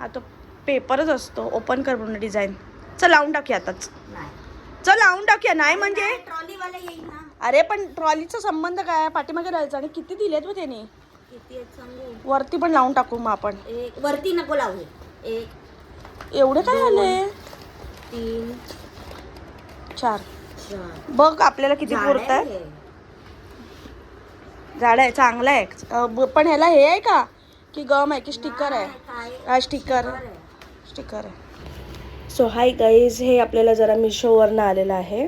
हा तो पेपरच असतो. ओपन कर पूर्ण डिझाईन. चल लावून टाकूया आताच. चल लावून टाकूया. नाही म्हणजे ट्रॉलीवाला येईल ना. अरे पण ट्रॉलीचा संबंध काय? पाठीमागे राहायचं. आणि किती दिलेत मग त्याने? किती आहेत सांगू? वरती पण लावून टाकू मग आपण. एक वरती नको लावू. एक एवढे काय आले? 3 4 4 बघ आपल्याला किती पुरत आहे. झाड आहे, चांगलं आहे. पण ह्याला हे आहे का की गम आहे की स्टिकर आहे? स्टिकर आहे. सो हाय गाईज, हे आपल्याला जरा मिशोवरनं आलेलं आहे.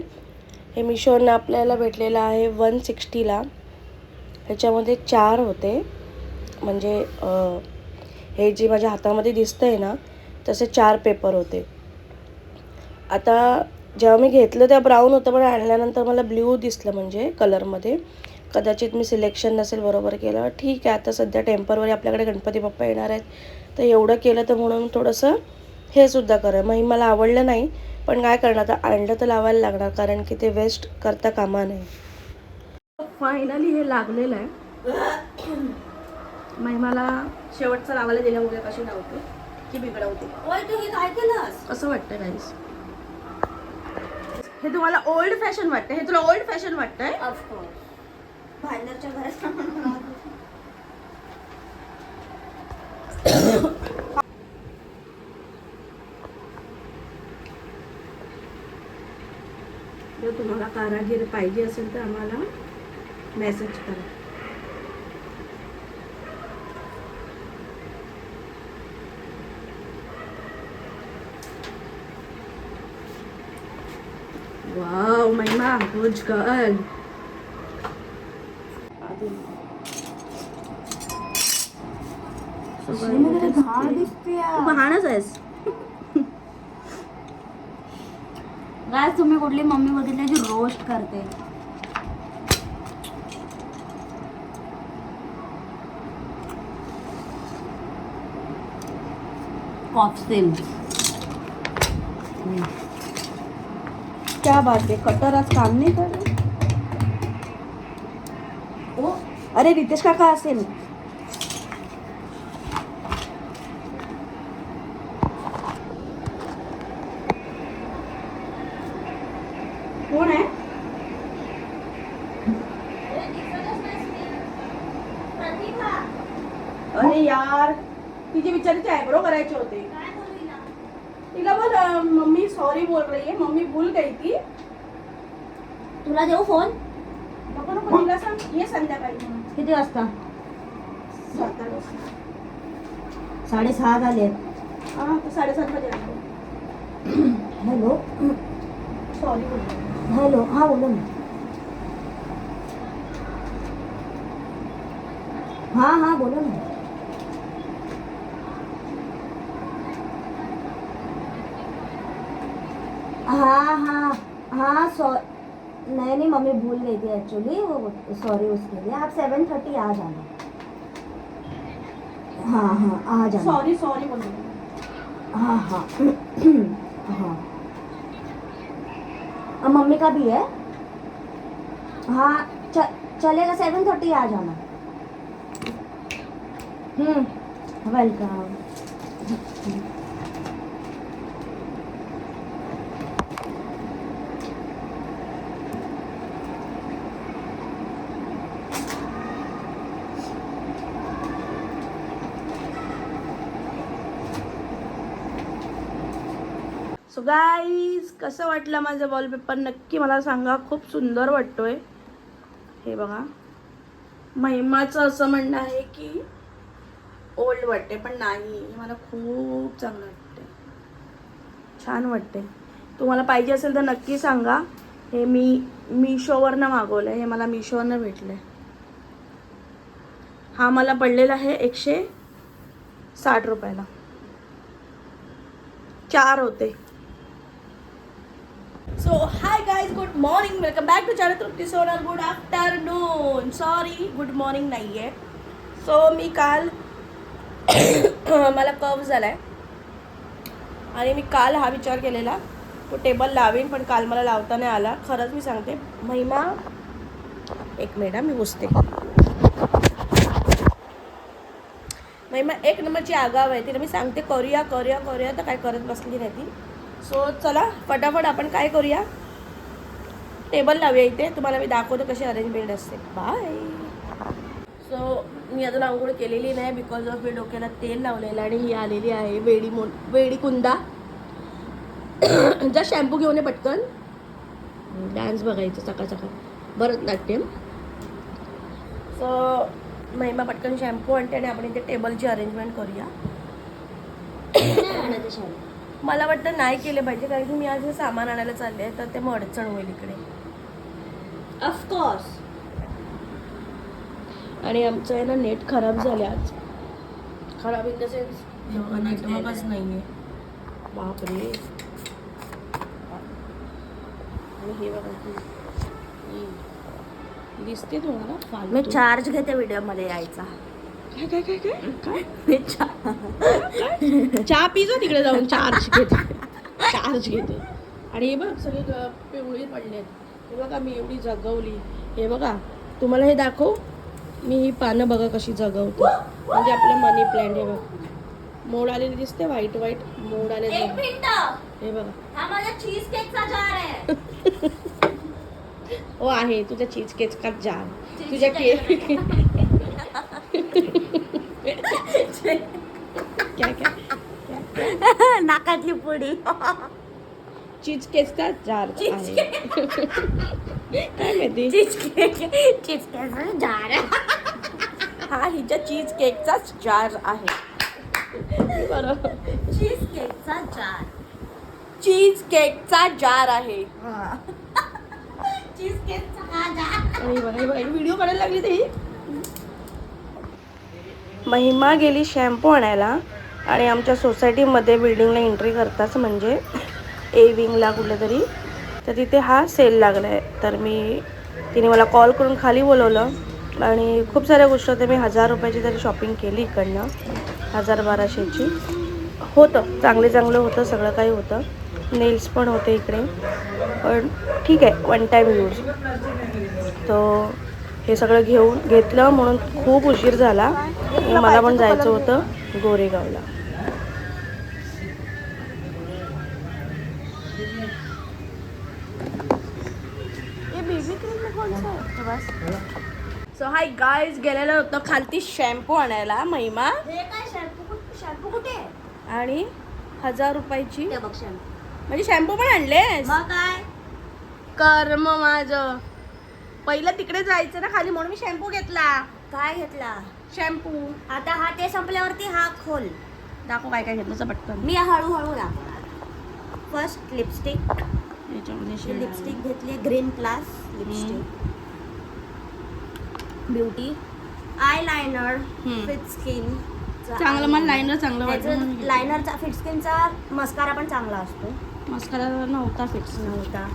हे मिशोवरनं आपल्याला भेटलेलं आहे 160ला. ह्याच्यामध्ये 4 होते. म्हणजे हे जे माझ्या हातामध्ये दिसतं आहे ना तसे 4 पेपर होते. आता जेव्हा मी घेतलं तेव्हा ब्राऊन होतं, पण आणल्यानंतर मला ब्ल्यू दिसलं. म्हणजे कलरमध्ये कदाचित मी सिलेक्शन नसेल बरोबर केलं. ठीक आहे, आता सध्या टेम्परवरी आपल्याकडे गणपती बाप्पा येणार आहेत, तर एवढं केलं तर म्हणून थोडंसं हे सुद्धा करा. मग मला आवडलं नाही, पण काय करणार, आता आणलं तर लावायला लागणार, कारण की ते वेस्ट करता कामा नये. फायनली हे लागलेलं आहे. महिमाला शेवटचं लावायला दिल्यामुळे कशी लावते की बिघडवते. तू हे काय केलंस? असं वाटतं गाईस. हे तुम्हाला ओल्ड फॅशन वाटतं? हे तुला ओल्ड फॅशन वाटतंय? ऑफकोर्स. भांडरच्या घरात जर तुम्हाला कारागीर पाहिजे असेल तर आम्हाला मेसेज करा. वाव महिमा, गुड गर्ल. लहानच आहेस. गाइस, तुम्ही कुठली मम्मी बघितली जी रोस्ट करते? कॉफसेम. क्या बात आहे. कटर आज काम नाही करत. ओ अरे रितेश काका असेल. कोण आहे? अरे यार, तिचे बिचारीचे आयब्रो करायचे होते. तिला बोल मम्मी सॉरी बोल रही है, मम्मी भूल गई थी. तुला देऊ फोन? नको नको, तिला सांग ये संध्याकाळी. किती वाजता? 7 वाजता. 6:30 झाले. हां, तर 7:30 वाजे आलो. हॅलो. सॉरी बोल. हॅलो. हा बोला ना. हा बोला ना. हाँ नहीं मम्मी भूल गई थी एक्चुअली, वो सॉरी उसके लिए. आप 7:30 आ जाना. हाँ आ जाना. सॉरी बोल. हाँ मम्मी का भी है. हाँ चलेगा. 7:30 आ जाना. वेलकम. सो गाईज, कसं वाटलं माझं वॉलपेपर नक्की मला सांगा. खूप सुंदर वाटतोय. हे बघा, महिमाचं असं म्हणणं आहे की ओल्ड वाटते, पण नाही, हे मला खूप चांगलं वाटते, छान वाटते. तुम्हाला पाहिजे असेल तर नक्की सांगा. हे मी मिशोवरनं मागवलं आहे. हे मला मिशोवरनं भेटलं आहे. हा मला पडलेला आहे 160 रुपयाला. 4 होते. So hi guys, good morning, welcome back to channel Trupti Sonal. Good afternoon. Sorry, good morning नाही आहे. सो मी काल मला कफ झाला आहे आणि मी काल हा विचार केलेला तो टेबल लावीन, पण काल मला लावता नाही आला. खरंच मी सांगते महिमा, एक मिनिट मी पुसते. महिमा एक नंबरची आगाव आहे. तिला मी सांगते करूया करूया करूया तर काय करत बसली नाही ती. सो चला फटाफट आपण काय करूया, टेबल लावूया इथे. तुम्हाला मी दाखवतो कशी अरेंजमेंट असते. बाय. सो मी अजून आंघोळ केलेली नाही बिकॉज ऑफ मी डोक्याला तेल लावलेलं आणि ही आलेली आहे वेडी कुंदा. जा शॅम्पू घेऊन ये पटकन. डान्स बघायचं चकाचका भरतनाट्यम. सो महिमा पटकन शॅम्पू आणते आणि आपण इथे टेबलची अरेंजमेंट करूया. मला वाटतं नाही केले पाहिजे कारण की मी आज हे सामान आणायला चालले तर ते मग अडचण होईल इकडे ऑफकोर्स. आणि आमचं आहे ना नेट खराब झाले आज. खराब इन द सेन्स नेटवर्कच नाही आहे. बापरे. आणि हे बघा दिसते तुम्हाला फालतू. मी चार्ज घेते व्हिडिओ मध्ये यायचा. काय काय काय काय काय मी चहा पिजो तिकडे जाऊन. चार्ज घेते. आणि हे बघ सगळे पिवळी पडले आहेत. हे बघा मी एवढी जगवली. हे बघा तुम्हाला हे दाखव. मी ही पानं बघा कशी जगवते. म्हणजे आपलं मनी प्लॅन्ट. हे बघा मोड आलेली दिसते. व्हाईट मोड आले. हे बघा हा माझा चीज केकचा जार आहे. हो आहे तुझ्या चीज केकचा जार. तुझ्या केक काय नाकातली पुडी. चीज केकचा जार आहे. काय माहिती. चीज केकचा जार. हा हिच्या चीज केकचा जार आहे. बरोबर. चीज केकचा जार. चीज केकचा जार आहे. चीज केकचा जार. व्हिडिओ करायला लागली ती. महिमा गेली शॅम्पू आणायला आणि आमच्या सोसायटीमध्ये बिल्डिंगला एंट्री करताच म्हणजे ए विंगला कुठलं तरी तर तिथे हा सेल लागला आहे. तर तिने मला कॉल करून खाली बोलवलं आणि खूप साऱ्या गोष्टी होत्या. मी 1000 रुपयाची तरी शॉपिंग केली इकडनं. 1000-1200ची होतं. चांगलं होतं. सगळं काही होतं. नेल्स पण होते इकडे. पण ठीक आहे वन टाईम यूज. तो हे सगळं घेतलं म्हणून खूप उशीर झाला. मला पण जायचं होतं गोरेगावला. सो हाय गाईज गेलेलं होतं खालती शॅम्पू आणायला महिमा. हे काय शॅम्पू कुठे आहे? आणि 1000 रुपयाची ते बघ शॅम्पू. म्हणजे शॅम्पू पण आणलेस. मग काय कर्म माझं. पहिलं तिकडे जायचं ना खाली म्हणून मी शॅम्पू घेतला. काय घेतला? शॅम्पू. आता हा ते संपल्यावरती हा खोल. दाखव काय काय घेतलं पटकन. मी हळूहळू दाखवणार. First lipstick. याच्यामध्ये लिपस्टिक घेतली green plus lipstick. Beauty I liner. Fit skin चांगलं. मला लायनर चांगलं वाटतं. लायनरचा फिट स्किनचा मस्कारा पण चांगला असतो. मस्कारा नव्हता फिक्स. नव्हता.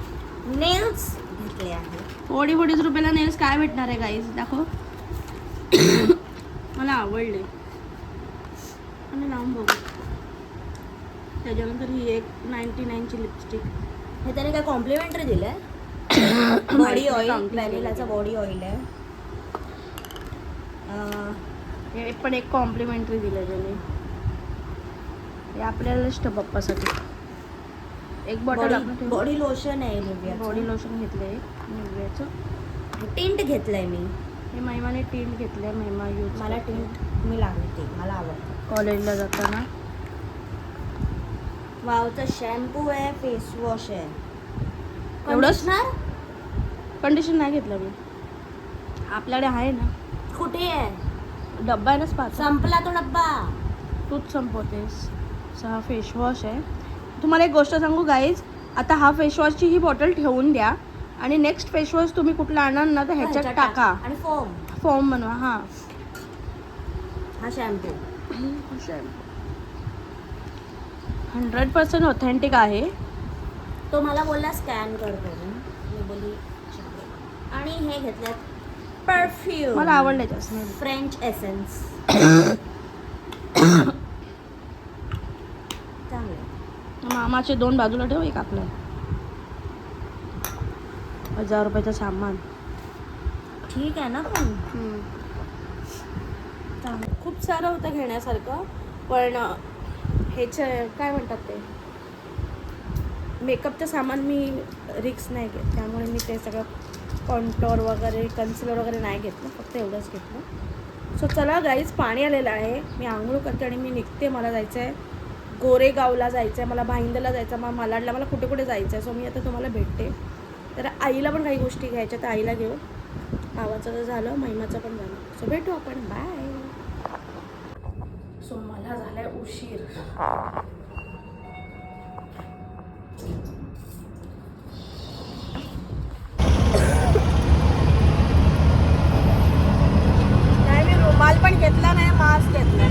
नेल्स घेतले आहे. 40 रुपयाला नेल्स काय भेटणार आहे गाईज दाखव. मला आवडले आणि लावून बघू. त्याच्यानंतर ही एक 99ची लिपस्टिक. हे त्याने काय कॉम्प्लिमेंटरी दिलंय. Body oil. व्हॅनिलाचा बॉडी ऑइल आहे. हे पण एक कॉम्प्लिमेंटरी दिलं त्याने. हे आपल्याला इष्ट पप्पासाठी एक बॉटल. बॉडी लोशन आहे निव्हियाचं. बॉडी लोशन घेतलंय निव्हियाचं. टिंट घेतलंय मी. हे महिमाने टिंट घेतलंय. महिमा यूज. मला टिंट मी लावते. मला आवडतं कॉलेजला जाताना. वावचा शॅम्पू आहे. फेस वॉश आहे. एवढंच? कंडिशनर कंडिशन नाही घेतलं मी. आपल्याकडे आहे ना. कुठे आहे? डब्बा आहे ना स्पाचा. संपला तो डब्बा. तूच संपवतेस. हा फेस वॉश आहे. तुम्हाला एक गोष्ट सांगू गाईज. आता हा फेस वॉशची ही बॉटल ठेवून द्या आणि नेक्स्ट फेस वॉश तुम्ही कुठला आणणार ना तर ह्याच्यात टाका आणि फॉर्म बनवा. हा शॅम्पू 100% ऑथेंटिक आहे. तो मला बोलला स्कॅन करतो. मी बोलली आणि हे घेतल्यात परफ्यूम. मला आवडलं जास्त. French essence. चांगलं. मामाचे 2 बाजूला ठेव. एक आपलं. 1000 रुपयाचं सामान. ठीक आहे ना. पण खूप सारं होतं घेण्यासारखं, पण ह्याचं काय म्हणतात ते मेकअपचं सामान मी रिक्स नाही घेत, त्यामुळे मी ते सगळं कॉन्टोर वगैरे कन्सिलर वगैरे नाही घेतलं, फक्त एवढंच घेतलं. सो चला गाईज, पाणी आलेलं आहे, मी आंघोळ करते आणि मी निघते. मला जायचं आहे गोरेगावला जायचं आहे, मला भाईंदरला जायचं आहे, मालाडला, मला कुठे कुठे जायचं आहे. सो मी आता तुम्हाला भेटते. तर आईला पण काही गोष्टी घ्यायच्या, तर आईला घेऊ. भावाचं तर झालं, महिमाचं पण झालं. सो भेटू आपण, बाय. सो मला झालाय उशीर. नाही, मी रुमाल पण घेतला नाही, मास्क घेतला.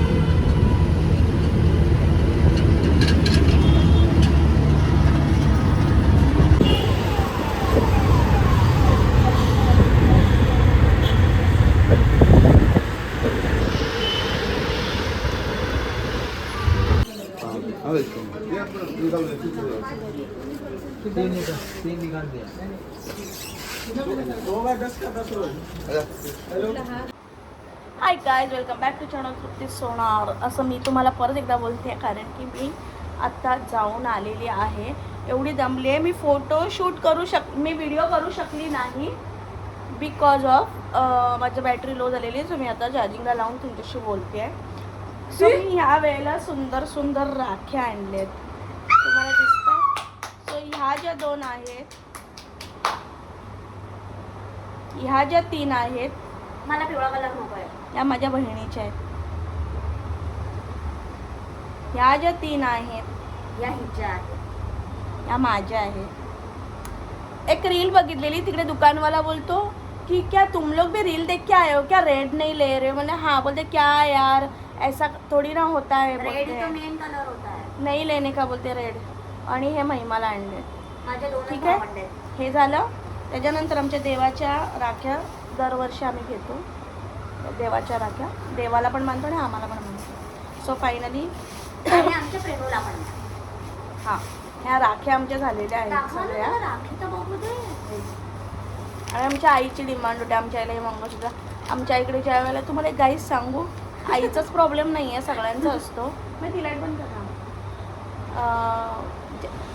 Hi guys, welcome back to channel Trupti Sonar. असं मी तुम्हाला परत एकदा बोलते, कारण की मी आत्ता जाऊन आलेली आहे. एवढी दमली आहे, मी मी व्हिडिओ करू शकली नाही बिकॉज ऑफ माझी बॅटरी लो झालेली आहे. सो मी आता चार्जिंगला लावून तुमच्याशी बोलते आहे. सो मी ह्या वेळेला सुंदर सुंदर राख्या आणल्यात, तुम्हाला दिसतात. सो ह्या ज्या 2 आहेत, ह्या ज्या 3 आहेत, मला पिवळा कलर नको आहे. या माझ्या बहिणीच्या आहेत. ह्या ज्या 3 आहेत, या हिच्या आहेत, या माझ्या आहेत. एक रील बघितलेली, तिकडे दुकानवाला बोलतो कि क्या तुम लोग भी रील देख के आए हो क्या, रेड नहीं ले रहे हो? मैंने हाँ. बोलते क्या यार, ऐसा थोड़ी ना होता है. रेड तो मेन कलर होता है. नहीं लेने का बोलते रेड. आणि हे महिमाला आणले. माझे 2 ठीक आहे, हे झालं. त्याच्यानंतर आमच्या देवाच्या राख्या दरवर्षी आम्ही घेतो. देवाच्या राख्या देवाला पण मानतो आणि आम्हाला पण मानतो. सो फायनली आमच्या प्रेमूला पण. हां, ह्या राख्या आमच्या झालेल्या आहेत सगळ्या. राखी तर बघू दे. आणि आमच्या आईची डिमांड होती, आमच्या आईला हे मंगळसूत्र. आमच्या आईकडे ज्या वेळेला, तुम्हाला एक गाईज सांगू, आईचाच प्रॉब्लेम नाही आहे, सगळ्यांचा असतो. मी तिला पण करा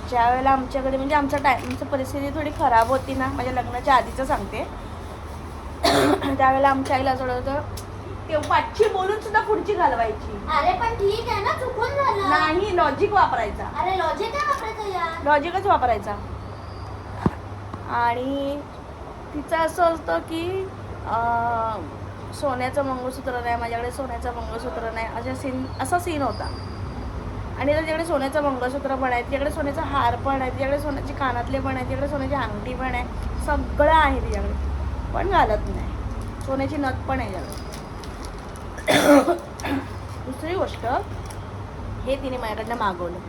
ज्या वेळेला आमच्याकडे म्हणजे आमची परिस्थिती थोडी खराब होती ना, माझ्या लग्नाच्या आधीचं सांगते, त्यावेळेला आमच्या आईला असं होतं ते पाठची बोलून सुद्धा पुढची घालवायची. अरे पण ठीक आहे ना, चुकून झालं. नाही, लॉजिक वापरायचा. अरे लॉजिक काय वापरायचं यार? लॉजिकच वापरायचा. आणि तिचं असं असतं की सोन्याचं मंगळसूत्र नाही, माझ्याकडे सोन्याचं मंगळसूत्र नाही, असा सीन होता. आणि त्याच्याकडे सोन्याचं मंगळसूत्र पण आहे, तिच्याकडे सोन्याचा हार पण आहे, तिच्याकडे सोन्याचे कानातले पण आहे, तिच्याकडे सोन्याची अंगठी पण आहे, सगळं आहे तिच्याकडे, पण घालत नाही. सोन्याची नथ पण आहे त्याला. दुसरी गोष्ट, हे तिने माझ्याकडनं मागवलं.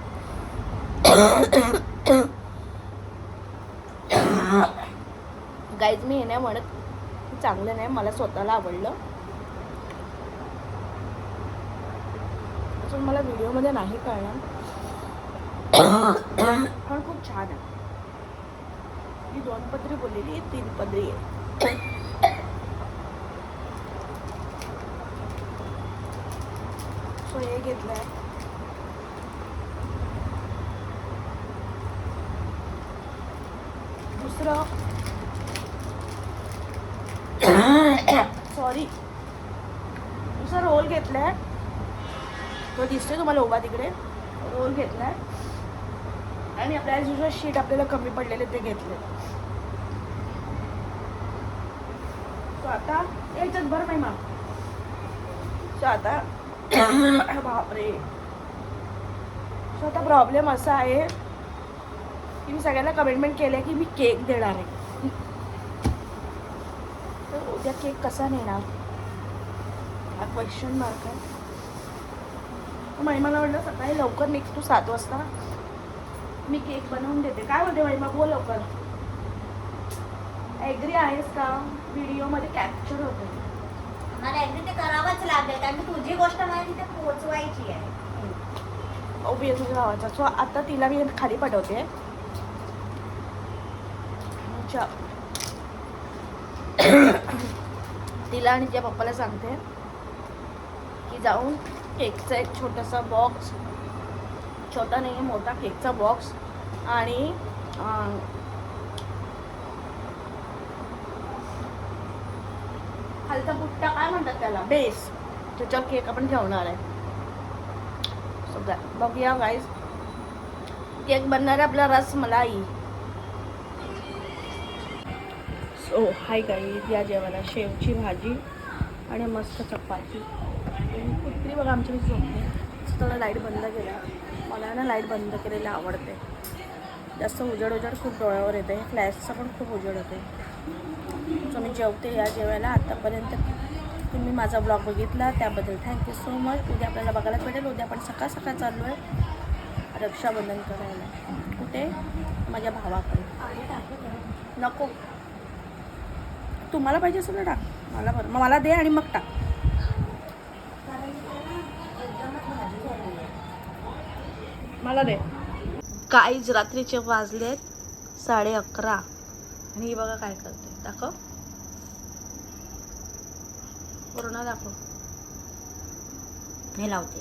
गाईज, मी हे नाही म्हणत की चांगलं नाही, मला स्वतःला आवडलं. अजून मला व्हिडिओमध्ये नाही कळणार, पण खूप छान आहे. ही 2 पदरी बोललेली, 3 पदरी आहे. सो हे घेतलंय. दुसरं, सॉरी, दुसरा रोल घेतलाय, तो दिसतोय तुम्हाला उभा तिकडे. रोल घेतलाय आणि आपल्या ॲज शीट आपल्याला कमी पडलेले ते घेतले. सो आता याच्यात भर महिमा. सो आता बापरे. सो आता प्रॉब्लेम असा आहे की मी सगळ्यांना कमिटमेंट केलं आहे की मी केक देणार आहे. तर उद्या केक कसा नेणार हा क्वेश्चन मार्क आहे. महिमाला म्हटलं सकाळी लवकर निघ तू 7 वाजता, मी केक बनवून देते. काय बोलते महिमा, बोल लवकर. ॲग्री आहेस का? व्हिडिओमध्ये कॅप्चर होतं. मला ॲग्री ते करावंच लागेल, कारण की तुझी गोष्ट मला तिथे पोहोचवायची आहे. ओबियसली गावाचा. सो आता तिला मी खाली पाठवते. तिला आणि तिच्या पप्पाला सांगते की जाऊन केकचा एक छोटासा बॉक्स, छोटा नाही आहे मोठा केकचा बॉक्स आणि खालचा पुट्टा काय म्हणतात त्याला, बेस, त्याच्यावर केक आपण ठेवणार आहे. सगळ्या बघूया गाईज. केक बनणार आहे आपला रसमलाई. सो हाय गाईज, या जेवायला शेवची भाजी आणि मस्त चपाती. कुत्री बघा आमच्या झोपते. थोडा लाईट बंद केला. मला ना लाईट बंद केलेलं आवडते. जास्त उजेड खूप डोळ्यावर येते. फ्लॅशचा पण खूप उजेड होते. सो मी जेवते या जेवायला. आतापर्यंत तुम्ही माझा ब्लॉग बघितला त्याबद्दल थँक्यू सो मच. उद्या आपल्याला बघायला भेटेल. उद्या आपण सकाळ सकाळ चाललो आहे रक्षाबंधन करायला. कुठे? माझ्या भावाकडे. नको, तुम्हाला पाहिजे असेल ना टाक. मला बरं, मग मला दे आणि मग टाक. मला दे. काहीच रात्रीचे वाजलेत 11:30 आणि ही बघा काय करते. दाखव, पूर्ण दाखव. हे लावते.